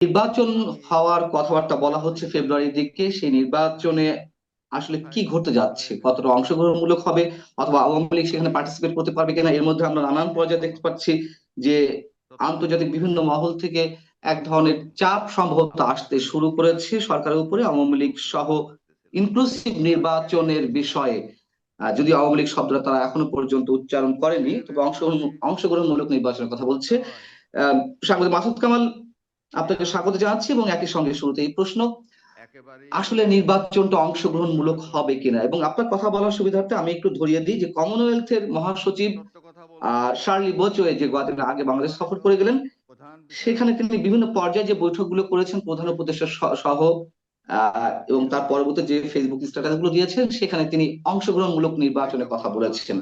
নির্বাচন হওয়ার কথাবার্তা বলা হচ্ছে ফেব্রুয়ারির দিকে। সেই নির্বাচনে আসলে কি ঘটতে যাচ্ছে, কতটা অংশগ্রহণমূলক হবে, অথবা আওয়ামী লীগ সেখানে পার্টিসিপেট করতে পারবে কিনা? এর মধ্যে আমরা নানান পর্যায়ে দেখতে পাচ্ছি যে আন্তর্জাতিক বিভিন্ন মহল থেকে এক ধরনের চাপ সম্ভবত আসতে শুরু করেছে সরকারের উপরে, আওয়ামী লীগ সহ ইনক্লুসিভ নির্বাচনের বিষয়ে। যদিও আওয়ামী লীগ শব্দটা তারা এখনো পর্যন্ত উচ্চারণ করেনি, তবে অংশগ্রহণমূলক নির্বাচনের কথা বলছে। আহ স্বাগত মাসুদ কামাল, আপনাকে স্বাগত জানাচ্ছি, এবং একই সঙ্গে শুরুতে এই প্রশ্ন: আসলে নির্বাচনটা অংশগ্রহণমূলক হবে কিনা? এবং আপনার কথা বলার সুবিধার্থে আমি একটু ধরিয়ে দিই যে কমনওয়েলথের মহাসচিব শার্লি বোচোয়ে যে কয়েকদিন আগে বাংলাদেশ সফর করে গেলেন, সেখানে তিনি বিভিন্ন পর্যায়ে যে বৈঠকগুলো করেছেন প্রধান উপদেষ্টা সহ, এবং তার পরবর্তী যে ফেসবুক স্ট্যাটাস গুলো দিয়েছেন, সেখানে তিনি অংশগ্রহণমূলক নির্বাচনের কথা বলেছেন।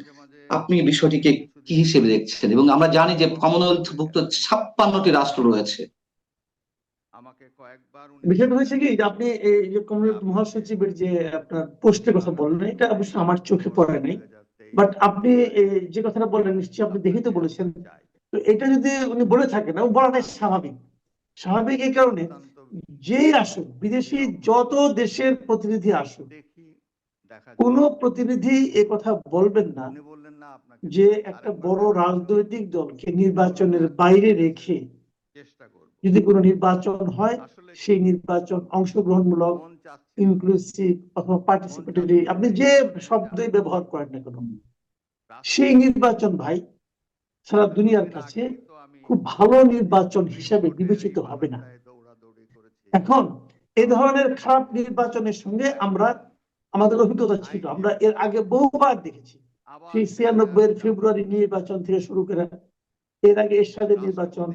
আপনি বিষয়টিকে কি হিসেবে দেখছেন? এবং আমরা জানি যে কমনওয়েলথ ভুক্ত 56টি রাষ্ট্র রয়েছে। বিষয়টা হয়েছে কি যে আপনি এই যে কমরেড মহাসচিবের যে আপনার পোস্টের কথা বললেন, এটা অবশ্য আমার চোখে পড়ে নাই, বাট আপনি যে কথাটা বললেন নিশ্চয়ই আপনি দেখে তো বলেছেন। তো এটা যদি উনি বলে থাকেন, এবং বলাটাই স্বাভাবিক। স্বাভাবিক এই কারণে, যেই আসুক বিদেশি যত দেশের প্রতিনিধি আসুক, কোন প্রতিনিধি এ কথা বলবেন না যে একটা বড় রাজনৈতিক দলকে নির্বাচনের বাইরে রেখে যদি কোনো নির্বাচন হয়, সেই নির্বাচন অংশগ্রহণমূলক, ইনক্লুসিভ অথবা পার্টিসিপেটরি, আপনি যে শব্দই ব্যবহার করেন না কেন, সেই নির্বাচন ভাই সারা দুনিয়ার কাছে খুব ভালো নির্বাচন হিসাবে বিবেচিত হবে না। এখন এই ধরনের খারাপ নির্বাচনের সঙ্গে আমরা আমাদের অভিজ্ঞতা ছিল, আমরা এর আগে বহুবার দেখেছি। সেই 96-এর ফেব্রুয়ারি নির্বাচন থেকে শুরু করে এর আগে এরশাদের নির্বাচন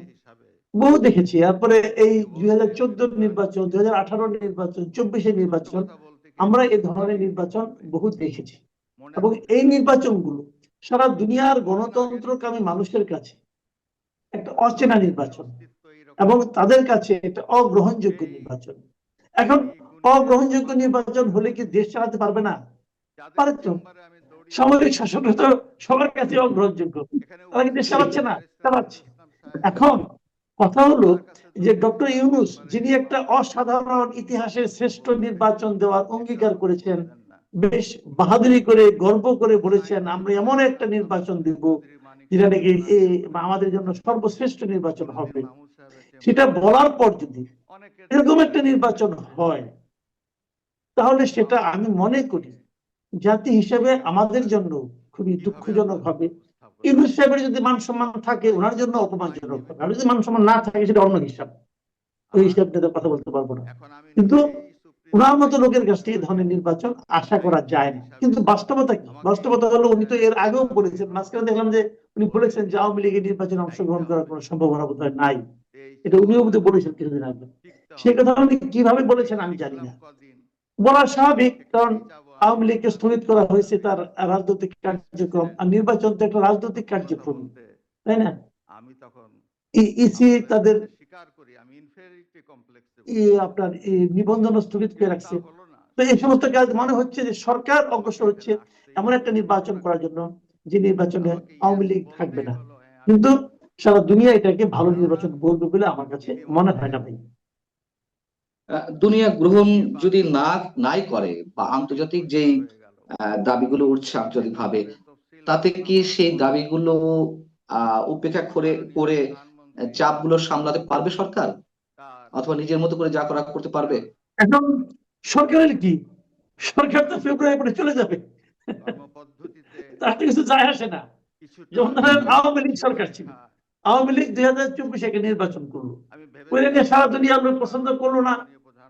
বহু দেখেছি। তারপরে এই 2014 নির্বাচন, 2018 নির্বাচন, 24-এর নির্বাচন, আমরা এই ধরনের নির্বাচন বহু দেখেছি। এবং এই নির্বাচনগুলো সারা দুনিয়ার গণতন্ত্রকামী মানুষের কাছে একটা অচেনা নির্বাচন, এবং তাদের কাছে একটা অগ্রহণযোগ্য নির্বাচন। এখন অগ্রহণযোগ্য নির্বাচন হলে কি দেশ চালাতে পারবে না? পারে তো। সামরিক শাসন তো সবার কাছে অগ্রহণযোগ্য, তারা কি দেশ চালাচ্ছে না? চালাচ্ছে। এখন কথা হলো যে ডক্টর ইউনূস, যিনি একটা অসাধারণ ইতিহাসের শ্রেষ্ঠ নির্বাচন দেওয়ার অঙ্গীকার করেছেন, বেশ বাহাদুরি করে গর্ব করে বলেছেন আমরা এমন একটা নির্বাচন দিব যেটা নাকি আমাদের জন্য সর্বশ্রেষ্ঠ নির্বাচন হবে, সেটা বলার পর যদি এরকম একটা নির্বাচন হয়, তাহলে সেটা আমি মনে করি জাতি হিসেবে আমাদের জন্য খুবই দুঃখজনক হবে। ইউনূস সাহেবের যদি মান সম্মান থাকে, ওনার জন্য অপমানজনক হবে। আর যদি মান সম্মান না থাকে, সেটা অন্য হিসাব, ওই হিসাবটাতে কথা বলতে পারবো না। কিন্তু ওনার মতো লোকের কাছ থেকে ধরনের নির্বাচন আশা করা যায় না। কিন্তু বাস্তবতা কি? বাস্তবতা হলো উনি তো এর আগেও বলেছেন, মাঝখানে দেখলাম যে উনি বলেছেন যে আওয়ামী লীগের নির্বাচনে অংশগ্রহণ করার কোনো সম্ভাবনা বোধহয় নাই। এটা উনিও বোধহয় বলেছেন কিছুদিন আগে। সেই কথা উনি কিভাবে বলেছেন আমি জানি না, বলা স্বাভাবিক, কারণ আওয়ামী লীগকে স্থগিত করা হয়েছে তার রাজনৈতিক কার্যক্রম, আর নির্বাচন তো একটা রাজনৈতিক কার্যক্রম, তাই না? ইসি তাদের আপনার নিবন্ধন স্থগিত করে রাখছে। তো এই সমস্ত কাজ মনে হচ্ছে যে সরকার অগ্রসর হচ্ছে এমন একটা নির্বাচন করার জন্য যে নির্বাচনে আওয়ামী লীগ থাকবে না। কিন্তু সারা দুনিয়া এটাকে ভালো নির্বাচন বলবে বলে আমার কাছে মনে হয় না ভাই। দুনিয়া গ্রহণ যদি নাই করে, বা আন্তর্জাতিক যেই দাবিগুলো উঠছে আন্তর্জাতিক ভাবে, তাতে কি সেই দাবিগুলো উপেক্ষা করে করে চাপগুলো সামলাতে পারবে সরকার, অথবা নিজের মতো করে যা করা করতে পারবে? এখন সরকারের কি, সরকার তো ফেব্রুয়ারি পরে চলে যাবে, তাতে কিছু যায় আসে না। যেমন ধরেন আওয়ামী লীগ সরকার ছিল, আওয়ামী লীগ 2024 নির্বাচন করলো, সারা দুনিয়া লোক পছন্দ করলো না,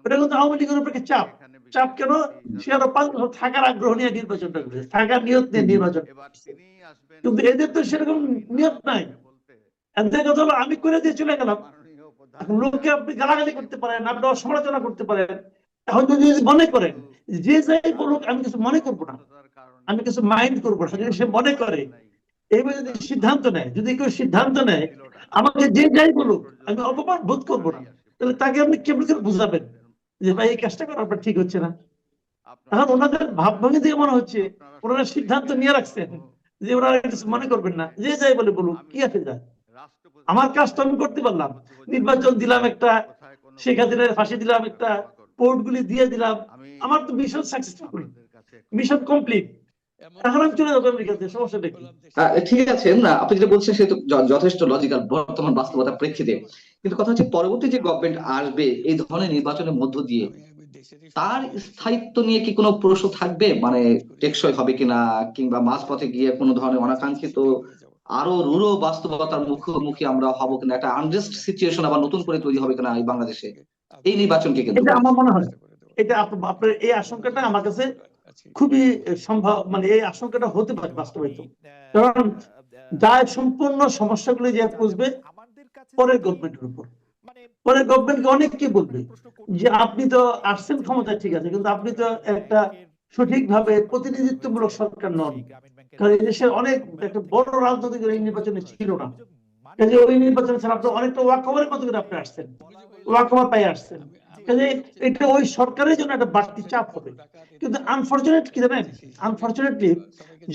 ওটা কিন্তু আওয়ামী লীগের উপরে চাপ। চাপ কেন? সে আরো 5 বছর থাকার আগ্রহ নিয়ে নির্বাচনটা করেছে, থাকার নিয়ত নিয়ে নির্বাচন। কিন্তু এদের তো সেরকম নিয়ত নাই। এদের কথা হলো আমি করে দিয়ে চলে গেলাম। এখন লোককে আপনি গালাগালি করতে পারেন, আপনি সমালোচনা করতে পারেন। এখন যদি মনে করেন যে যাই বলুক আমি কিছু মনে করবো না, আমি কিছু মাইন্ড করবো না, যদি সে মনে করে, এইভাবে যদি সিদ্ধান্ত নেয়, যদি কেউ সিদ্ধান্ত নেয় আমাকে যে যাই বলুক আমি অপমান বোধ করবো না, তাহলে তাকে আপনি কেমন করে বুঝাবেন যে ভাই এই কাজটা করা আপনার ঠিক হচ্ছে না? এখন ওনাদের ভাবভঙ্গি দিয়ে মনে হচ্ছে ওনারা সিদ্ধান্ত নিয়ে রাখছেন যে ওনারা কিছু মনে করবেন না, যে যাই বলে বলুক, কি আছে যায়, আমার কাজ তো আমি করতে পারলাম, নির্বাচন দিলাম একটা শেখ হাসিনার ফাঁসি দিলাম, একটা পোর্ট গুলি দিয়ে দিলাম, আমার তো মিশন সাকসেসফুল, মিশন কমপ্লিট, এখন আমি চলে যাবো আমেরিকাতে, সমস্যাটা কি? ঠিক আছে না, আপনি যেটা বলছেন সে তো যথেষ্ট লজিক্যাল বর্তমান বাস্তবতার প্রেক্ষিতে, কিন্তু কথা হচ্ছে পরবর্তী যে গভর্নমেন্ট আসবে এই ধরনের নির্বাচনের মধ্য দিয়ে তার স্থায়িত্ব নিয়ে কি কোনো প্রশ্ন থাকবে, মানে টেকসই হবে কিনা, কিংবা মাঝপথে গিয়ে কোনো ধরনের অনাকাঙ্ক্ষিত আরো রূঢ় বাস্তবতার মুখোমুখি আমরা হব কিনা, একটা আনরেস্ট সিচুয়েশন আবার নতুন করে তৈরি হবে কিনা এই বাংলাদেশে এই নির্বাচনকে কেন্দ্র এটা করে। আমার মনে হয়, এটা আপনার এই আশঙ্কাটা আমার কাছে খুবই সম্ভব, মানে এই আশঙ্কাটা হতে পারে বাস্তবায়িত। কারণ দায় সম্পূর্ণ সমস্যাগুলি যে বুঝবে পরের গভর্নমেন্টের উপর, পরের গভর্নমেন্টকে অনেক কি বলবে যে আপনি তো আসছেন ক্ষমতায় ঠিক আছে, কিন্তু আপনি তো একটা সঠিকভাবে প্রতিনিধিত্বমূলক সরকার নন। কারণ এই দেশের অনেক একটা বড় রাজনৈতিক এই নির্বাচনে ছিল না, কাজে ওই নির্বাচনে ছাড়া আপনি অনেকটা ওয়াকওভারের মতো করে আপনি আসছেন, ওয়াকওভার পাই আসছেন, কাজে এটা ওই সরকারের জন্য একটা বাড়তি চাপ হবে। কিন্তু আনফরচুনেট কি জানেন, আনফরচুনেটলি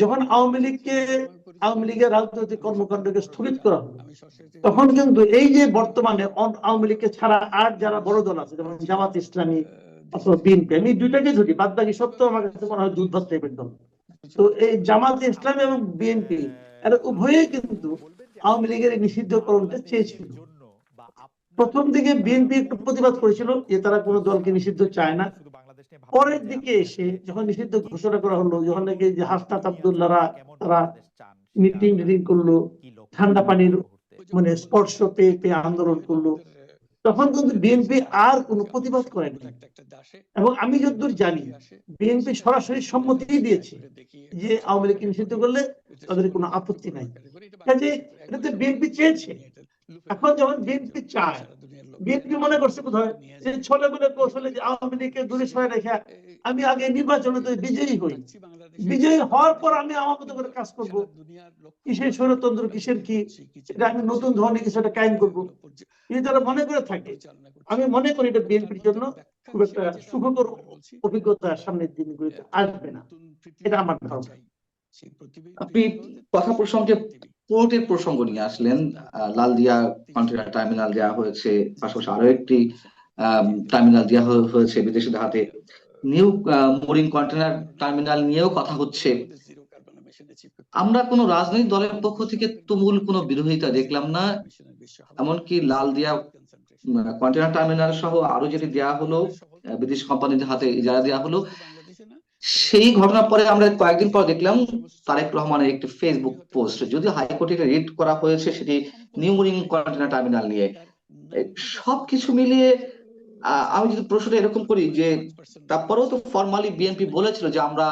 যখন আওয়ামী লীগের রাজনৈতিক কর্মকাণ্ডকে স্থগিত করা হলো, তখন কিন্তু এই যে বর্তমানে আওয়ামী লীগকে ছাড়া আর যারা বড় দল আছে যেমন জামাত ইসলামী অথবা বিএনপি, আমি দুইটাকে ধরি, বাদ বাকি সব তো আমার কাছে মনে হয় দুধভাত টাইপের দল। তো এই জামাত ইসলামী এবং বিএনপি এরা উভয়েই কিন্তু আওয়ামী লীগের এই নিষিদ্ধকরণটা চেয়েছিল। প্রথম দিকে বিএনপি একটু প্রতিবাদ করেছিল যে তারা কোনো দলকে নিষিদ্ধ চায় না। পরের দিকে এসে যখন নিষিদ্ধ ঘোষণা করা হলো, যখন নাকি যে হাসনাত আব্দুল্লাহরা তারা মিটিং করলো, ঠান্ডা পানির মানে স্পর্শ পেয়ে পেয়ে আন্দোলন করলো, তখন কিন্তু বিএনপি আর কোনো প্রতিবাদ করেনি। এবং আমি যতদূর জানি বিএনপি সরাসরি সম্মতি দিয়েছে যে আওয়ামী লীগকে নিষিদ্ধ করলে তাদের কোনো আপত্তি নাই। কাজে এটা তো বিএনপি চেয়েছে। এখন যখন বিএনপি চায়, বিএনপি মনে করছে কোথায় যে ছোটবেলা কৌশলে যে আওয়ামী লীগকে দূরে সরে রেখে আমি আগে নির্বাচনে তো বিজয়ী হই, বিজয়ী হওয়ার পর আমি আমার মতো করে কাজ করব, কিসের স্বৈরতন্ত্র কিসের কি, এটা আমি নতুন ধরনের কিছু একটা কায়েম করবো, যদি তারা মনে করে থাকে, আমি মনে করি এটা বিএনপির জন্য খুব একটা সুখকর অভিজ্ঞতা সামনের দিনগুলিতে আসবে না, এটা আমার ধারণা। আপনি কথা প্রসঙ্গে পোর্টের প্রসঙ্গ নিয়ে আসলেন। লালদিয়া কন্টেইনার টার্মিনাল দেওয়া হয়েছে, পাশাপাশি আরো একটি টার্মিনাল দেওয়া হয়েছে বিদেশিদের হাতে। নিউ মুরিং কন্টেইনার টার্মিনাল নিয়েও কথা হচ্ছে। আমরা কোনো রাজনৈতিক দলের পক্ষ থেকে তুমুল কোনো বিরোধিতা দেখলাম না, এমনকি লালদিয়া কন্টেইনার টার্মিনাল সহ আরো যেটি দেওয়া হলো বিদেশি কোম্পানিদের হাতে ইজারা দেওয়া হলো, সেই ঘটনার পরে আমরা কয়েকদিন পর দেখলাম তারেক রহমানের একটি ফেসবুক পোস্ট, যদিও হাইকোর্টে রিট করা হয়েছে সেটি নিউ মুরিং কন্টেইনার টার্মিনাল নিয়ে। সবকিছু মিলিয়ে আমি যদি প্রশ্নটা এরকম করি যে তারপরেও তো ফরমালি বিএনপি বলেছিল যে আমরা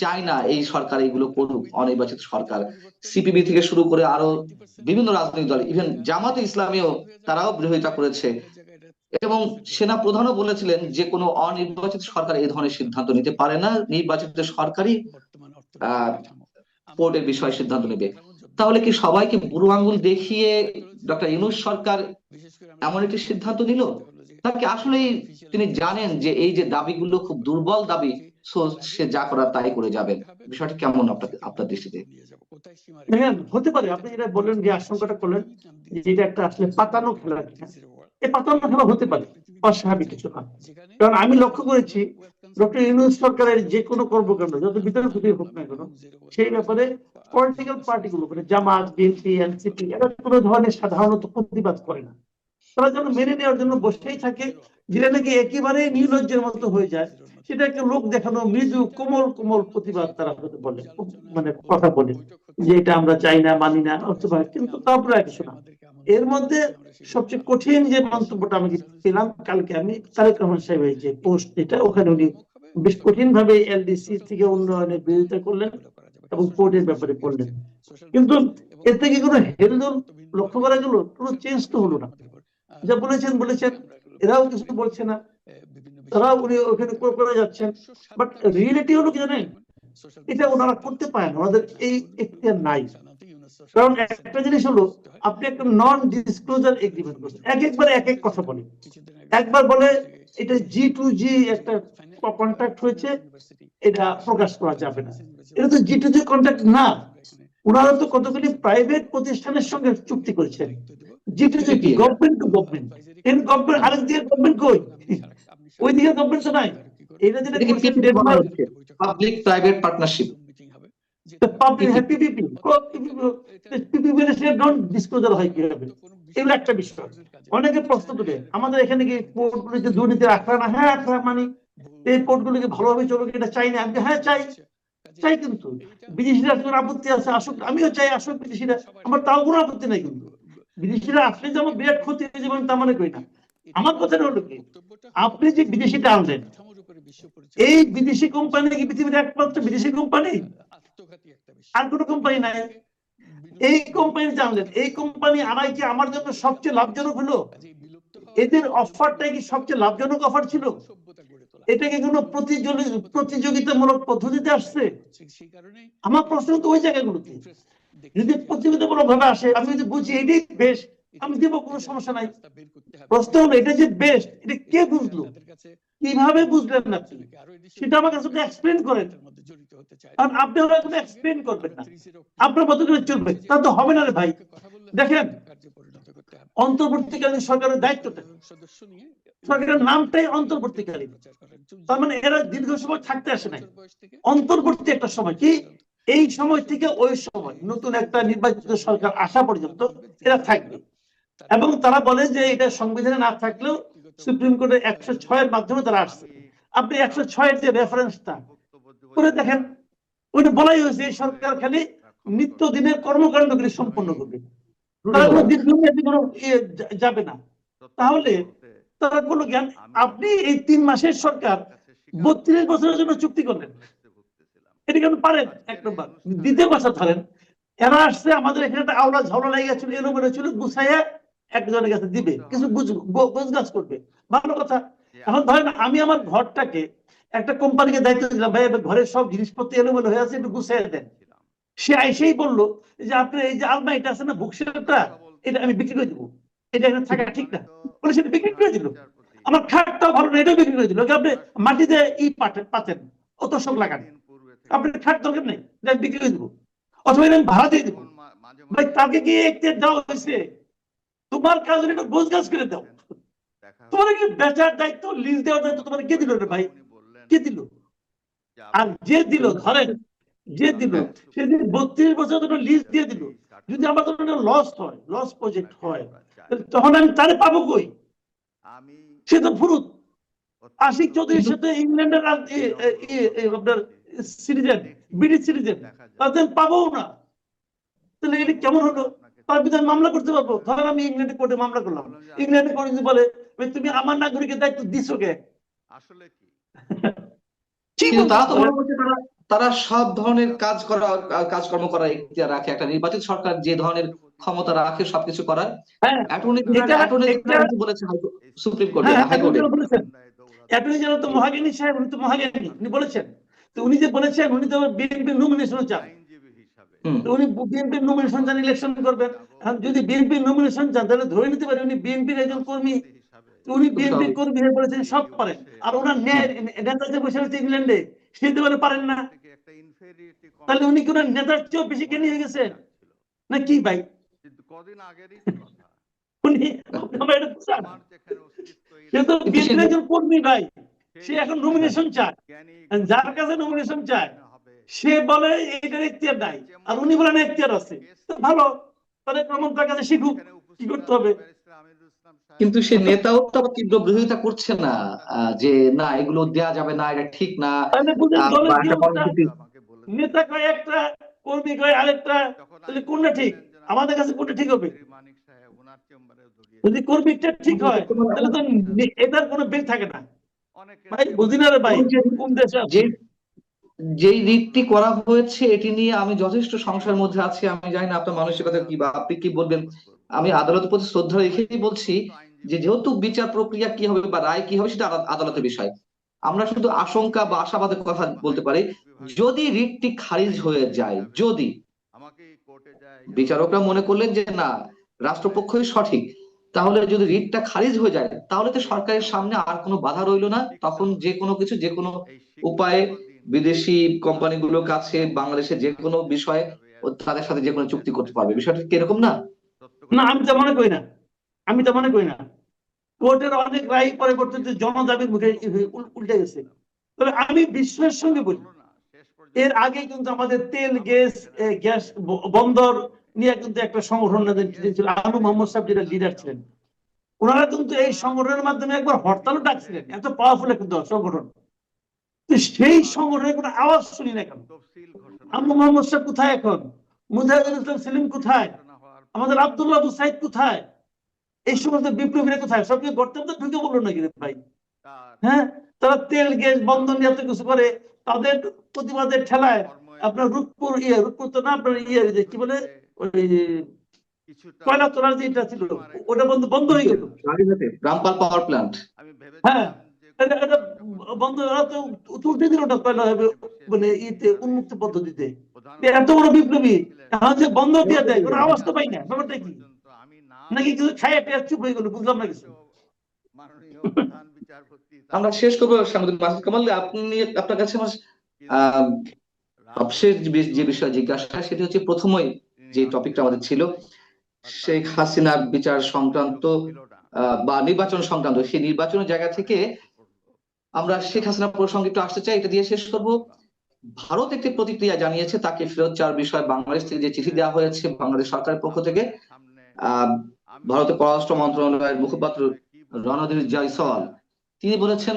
চাই না এই সরকার এইগুলো করুক, অনির্বাচিত সরকার। সিপিবি থেকে শুরু করে আরো বিভিন্ন রাজনৈতিক দল, ইভেন জামাতে ইসলামীও তারাও বিরোধিতা করেছে, এবং সেনা প্রধানও বলেছিলেন যে কোনো অনির্বাচিত সরকার এই ধরনের সিদ্ধান্ত নিতে পারে না, নির্বাচিত সরকারই পোর্টের বিষয়ে সিদ্ধান্ত নেবে। তাহলে কি সবাইকে বুড়ো আঙ্গুল দেখিয়ে ডক্টর ইউনূস সরকার এমন একটি সিদ্ধান্ত নিল, নাকি আসলেই তিনি জানেন যে এই যে দাবিগুলো খুব দুর্বল দাবি, সে যা করার তাই করে যাবেন? বিষয়টি কেমন আপনার দৃষ্টিতে? দেখেন, হতে পারে আপনি যেটা বললেন, যে আশঙ্কাটা করলেন যে এটা একটা আসলে পাতানো খেলা, এই পাতানো খেলা হতে পারে, অস্বাভাবিক কিছু না। কারণ আমি লক্ষ্য করেছি ডক্টর ইউনূস সরকারের যে কোনো কর্মকাণ্ড যত ভিতরে ভিতরে হোক না কেন, সেই ব্যাপারে পলিটিক্যাল পার্টিগুলো মানে জামাত, বিএনপি, এনসিপি এরা কোনো ধরনের সাধারণত প্রতিবাদ করে না। তারা যেন মেনে নেওয়ার জন্য বসেই থাকে, যেটা নাকি একেবারে নির্লজ্জের মতো হয়ে যায়, সেটাকে লোক দেখানো মৃদু কোমল কোমল প্রতিবাদ তারা হতে বলে, মানে কথা বলে যে এটা আমরা চাই না, মানি না, অথবা কিন্তু তারপরে কিছু না। এর মধ্যে সবচেয়ে কঠিন যে মন্তব্যটা আমি পেলাম কালকে, আমি তারেক রহমান সাহেবের যে পোস্ট, এটা ওখানে উনি বেশ কঠিন ভাবে এলডিসি থেকে উন্নয়নের বিরোধিতা করলেন এবং পোর্টের ব্যাপারে বললেন, কিন্তু এর থেকে কোনো হেলদোল লক্ষ্য করা গেল, কোনো চেঞ্জ তো হলো না। যা বলেছেন বলেছেন, এরাও কিছু বলছে না, তারাও উনি ওখানে করে যাচ্ছেন। বাট রিয়েলিটি হলো কি জানেন, এটা ওনারা করতে পারেন, ওনাদের এই এখতিয়ার নাই। কারণ একটা জিনিস হলো, আপনি একটা নন ডিসক্লোজার এগ্রিমেন্ট করছেন, একবার এক এক কথা বলে, একবার বলে এটা G2G একটা কন্ট্রাক্ট হয়েছে, এটা প্রকাশ করা যাবে না। এটা তো G2G কন্ট্রাক্ট না, ওনারা তো কতগুলি প্রাইভেট প্রতিষ্ঠানের সঙ্গে চুক্তি করেছেন। G2G কি, গভর্নমেন্ট টু গভর্নমেন্ট, এর গভর্নমেন্ট আরেক দিকে গভর্নমেন্ট কই? ওই দিকে গভর্নমেন্ট তো নাই। এটা যেটা এটাকে করছেন PPP বলা ডেনমার্ক, হচ্ছে, public private partnership. Public PPP PPP non disclosure হয় কিভাবে? এগুলো একটা বিষয়। অনেকে প্রশ্ন তুলে আমাদের এখানে কি পোর্টগুলিতে দুর্নীতি আখড়া না? হ্যাঁ আখড়া, মানে এই পোর্টগুলিকে ভালোভাবে চলুক, এটা চাই না? আমি হ্যাঁ চাই, চাই, কিন্তু বিদেশিরা কোনো আপত্তি আছে আসুক, আমিও চাই আসুক বিদেশিরা, আমার তাও কোনো আপত্তি নাই। কিন্তু বিদেশিরা আসলে যে আমার বিরাট ক্ষতি হয়ে যাবে আমি তা মনে করি না। আমার কথাটা হলো কি, আপনি যে বিদেশিটা আনলেন, এই বিদেশি কোম্পানি কি পৃথিবীর একমাত্র বিদেশি কোম্পানি? আর কোনো কোম্পানি নাই। এই কোম্পানি জানলেন, এই কোম্পানি আনাই কি আমার জন্য সবচেয়ে লাভজনক হলো? এদের অফারটাই কি সবচেয়ে লাভজনক অফার ছিল? এটা কি কোনো প্রতিযোগিতামূলক পদ্ধতিতে আসছে? আমার প্রশ্ন তো ওই জায়গাগুলোতে। যদি প্রতিযোগিতামূলক ভাবে আসে, আমি যদি বুঝি এটাই বেস্ট, আমি দেবো, কোনো সমস্যা নাই। প্রশ্ন হলো এটা যে বেস্ট, এটা কে বুঝলো, কিভাবে বুঝলেন না আপনি? সেটা আমার কাছে এক্সপ্লেন করেন। কারণ আপনি ওরা কোনো এক্সপ্লেন করবেন না, আপনার মতো করে চলবে, তা তো হবে না রে ভাই। দেখেন, অন্তর্বর্তীকালীন সরকারের দায়িত্বটা, সরকারের নামটাই অন্তর্বর্তীকালীন, তার মানে এরা দীর্ঘ সময় থাকতে আসে নাই। অন্তর্বর্তী একটা সময়, কি এই সময় থেকে ওই সময় নতুন একটা নির্বাচিত সরকার আসা পর্যন্ত এরা থাকবে। এবং তারা বলে যে এটা সংবিধানে না থাকলেও সুপ্রিম কোর্টের 106-এর মাধ্যমে তারা আসছে। আপনি 106-এর যে রেফারেন্সটা করে দেখেন, ওইটা বলাই হয়েছে এই সরকার খালি নিত্যদিনের কর্মকাণ্ডগুলি সম্পন্ন করবে, তারা কোনো দীর্ঘমেয়াদী কোনো যাবে না। তাহলে তারা কোনো জ্ঞান, আপনি এই 3 মাসের সরকার 32 বছরের জন্য চুক্তি করলেন, এটা কেন পারেন? এক নম্বর। দ্বিতীয় কথা ধরেন, এরা আসছে আমাদের এখানে একটা আওলা ঝাওলা লেগে গেছিল, এলোমেলো ছিল, গুছাইয়া একজনের কাছে দিবে, কিছু গোছগাছ করবে, ভালো কথা। এখন ধরেন আমি আমার ঘরটাকে একটা কোম্পানিকে দায়িত্ব দিলাম, ভাই ঘরের সব জিনিসপত্র এলোমেলো হয়ে আছে, একটু গুছাইয়া দেন। সে আইসেই বললো যে আপনি এই যে আলমারিটা আছে না, বুকশেলফটা, এটা আমি বিক্রি করে দেবো, এটা এখানে থাকা ঠিক না, বলে সেটা বিক্রি করে দিল। আমার খাটটাও ভালো না, এটাও বিক্রি করে দিল। আপনি মাটিতে পাতেন, অত সব লাগান, আপনার খাট দরকার নেই, বিক্রি করে দেবো, অথবা আমি ভাড়া দিয়ে দেবো। ভাই তাকে কি একটু দেওয়া হয়েছে? তোমার কাজ একটু গোছ গাছ করে দাও। তোমার কি বেচার দায়িত্ব, লিজ দেওয়ার দায়িত্ব তোমার কে দিল রে ভাই? কে দিল? আর যে দিল, ধরেন যে দিল, সে যদি 32 বছর ধরে লিজ দিয়ে দিল, যদি আমার জন্য লস হয়, লস প্রজেক্ট হয়, তখন আমি তারে পাবো কই? সে তো ফুরুত। আশিক চৌধুরীর সাথে ইংল্যান্ডের আপনার সিটিজেন, ব্রিটিশ সিটিজেন, তাদের পাবো না। তাহলে এটা কেমন হলো? তার বিরুদ্ধে মামলা করতে পারবো। ধরেন আমি ইংল্যান্ডে কোর্টে মামলা করলাম, ইংল্যান্ডে কোর্ট বলে তুমি আমার নাগরিকের দায়িত্ব দিছো কে? কি কিন্তু বলবো তারা তো বলেন? মনে করছে তারা সব ধরনের কাজকর্ম করার এখতিয়ার রাখে, একটা নির্বাচিত সরকার যে ধরনের ক্ষমতা রাখে সবকিছু করার। হ্যাঁ, অ্যাটর্নি জেনারেল বলেছে সুপ্রিম কোর্টে, হ্যাঁ, হাইকোর্টে। বলেছেন অ্যাটর্নি জেনারেল তো মহাজ্ঞানী সাহেব, উনি তো মহাজ্ঞানী, উনি বলেছেন। তো উনি যে বলেছেন, উনি তো বিএনপির নমিনেশন চান, তো উনি বিএনপির নমিনেশন চান, ইলেকশন করবেন। এখন যদি বিএনপির নমিনেশন চান, তাহলে ধরে নিতে পারে উনি বিএনপির একজন কর্মী, উনি খুব বিএনপির স্বাভাবিক। কর্মী হয়ে পড়েছেন, সব পারেন। আর ওনার হুম। নেতা যে বসে আছে ইংল্যান্ডে, সে তো পারেন না। তাহলে উনি কোন নেতার চেয়েও বেশি জ্ঞানী হয়ে গেছে না কি ভাই? উনি আমার এটা বুঝান। সে তো কিন্তু সে বিএনপির একজন কর্মী ভাই, সে এখন নমিনেশন চায়, যার কাছে নমিনেশন চায় সে বলে এটার এখতিয়ার নাই, আর উনি বলেন এখতিয়ার আছে। তো ভালো, তাহলে প্রমোদ তার কাছে শিখুক কি করতে হবে। কিন্তু সে নেতাও তো আবার তীব্র বিরোধিতা করছে না, যে না এগুলো দেয়া যাবে না, এটা ঠিক না। তাহলে বুঝেন বা দলের কি একটা অবস্থা? পলিসি। নেতা কয় একটা, কর্মী কয় আরেকটা, তাহলে কোনটা ঠিক? আমাদের কাছে কোনটা ঠিক হবে? যদি কর্মীটা ঠিক হয়, তাহলে তো এটার কোনো বেগ থাকে না। ভাই বুঝি না রে ভাই, কোন দেশে যে আছে? যেই রিটটি করা হয়েছে এটি নিয়ে আমি যথেষ্ট সংশয়ের মধ্যে আছি। আমি জানি না আপনার মানসিকতা কি বা আপনি কি বলবেন। আমি আদালতের প্রতি শ্রদ্ধা রেখেই বলছি যে যেহেতু বিচার প্রক্রিয়া কি হবে বা রায় কি হবে সেটা আদালতের বিষয়। আমরা শুধু আশঙ্কা বা আশাবাদের কথা বলতে পারি। যদি রিটটি খারিজ হয়ে যায়, যদি বিচারকরা মনে করলেন যে না রাষ্ট্রপক্ষই সঠিক, তাহলে যদি রিটটা খারিজ হয়ে যায় তাহলে তো সরকারের সামনে আর কোনো বাধা রইলো না। তখন যে কোনো কিছু, যে কোনো উপায়ে বিদেশি কোম্পানিগুলোর কাছে বাংলাদেশের যে কোনো বিষয়ে তাদের সাথে যে কোনো চুক্তি করতে পারবে। বিষয়টা কি এরকম না? না, আমি তো মনে করি না, আমি তো মনে করি না। কোর্টের অনেক রায় পরিবর্তিত জনদাবির মুখে উল্টে গেছে। তবে আমি বিশ্বের সঙ্গে বলি, এর আগে কিন্তু আমাদের তেল গ্যাস বন্দর নিয়ে কিন্তু একটা সংগঠন ছিল, আনু মোহাম্মদ সাহেব যেটা লিডার ছিলেন, ওনারা কিন্তু এই সংগঠনের মাধ্যমে একবার হরতালও ডাকছিলেন, এত পাওয়ারফুল একটা সংগঠন। তো সেই সংগঠনের কোনো আওয়াজ শুনি না কেন? আনু মোহাম্মদ সাহেব কোথায় এখন? মুজাহিদুল ইসলাম সেলিম কোথায়? আমাদের আব্দুল্লাহ আবু সাইদ কোথায়? এই সমস্ত বিপ্লবীরা কোথায়? সবকে গর্তে ঢুকে বললো নাকি রে ভাই? হ্যাঁ, তারা তেল গ্যাস বন্ধ নিয়ে এত কিছু করে, তাদের প্রতিবাদের ঠেলায় আপনার রূপপুর তো না, আপনার কি বলে ওই কয়লা তোলার যে এটা ছিল, ওটা বন্ধ হয়ে গেল। রামপাল পাওয়ার প্ল্যান্ট, হ্যাঁ, এটা বন্ধ তুলতে দিল না কয়লা মানে উন্মুক্ত পদ্ধতিতে। এত বড় বিপ্লবী এখন যে বন্ধ দিয়ে দেয়, কোনো আওয়াজ তো পাই না। ব্যাপারটা কি? নাকি কিছু খাইয়া টেয়া চুপ হয়ে গেল, বুঝলাম না কিছু। আমরা শেষ করবো। সাংবাদিক মাসুদ কামাল, আপনার কাছে আমার সবশেষ যে বিষয় জিজ্ঞাসা, সেটি হচ্ছে প্রথমেই যে টপিকটা আমাদের ছিল শেখ হাসিনার বিচার সংক্রান্ত বা নির্বাচন সংক্রান্ত, সেই নির্বাচনের জায়গা থেকে আমরা শেখ হাসিনা প্রসঙ্গে একটু আসতে চাই, এটা দিয়ে শেষ করব। ভারত একটি প্রতিক্রিয়া জানিয়েছে, তাকে ফেরত চাওয়ার বিষয়ে বাংলাদেশ থেকে যে চিঠি দেওয়া হয়েছে বাংলাদেশ সরকারের পক্ষ থেকে, ভারতের পররাষ্ট্র মন্ত্রণালয়ের মুখপাত্র রণধীর জয়সওয়াল তিনি বলেছেন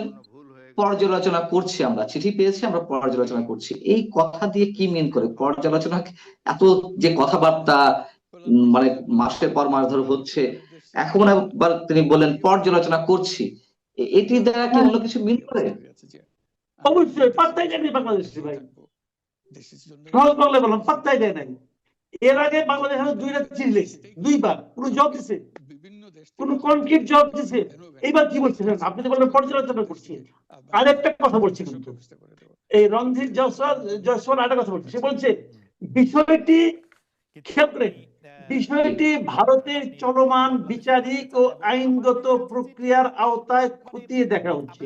পর্যালোচনা করছি, আমরা চিঠি পেয়েছি, আমরা পর্যালোচনা করছি। এই কথা দিয়ে কি মিন করে? পর্যালোচনা, এত যে কথাবার্তা মানে মাসের পর মাস ধরে হচ্ছে, এখন একবার তিনি বললেন পর্যালোচনা করছি, এটি দ্বারা কি অন্য কিছু মিন করে? অবশ্যই পাত্তাই দেয়নি বাংলাদেশে ভাই, সহজ বাংলায় বললাম, পাত্তাই দেয় নাই। এর আগে বাংলাদেশ দুইটা চিঠি লিখছে, দুইবার কোনো জবাব দিছে, কোন কনক্রিট জবাব দিছে? এইবার কি বলছেন আপনি? তো বললেন পর্যালোচনা করছি। আরেকটা কথা বলছি কিন্তু, এই রণধীর জয়সওয়াল আরেকটা কথা বলছে, সে বলছে বিষয়টি ক্ষেত্রে বিষয়টি ভারতের চলমান বিচারিক ও আইনগত প্রক্রিয়ার আওতায় খতিয়ে দেখা হচ্ছে।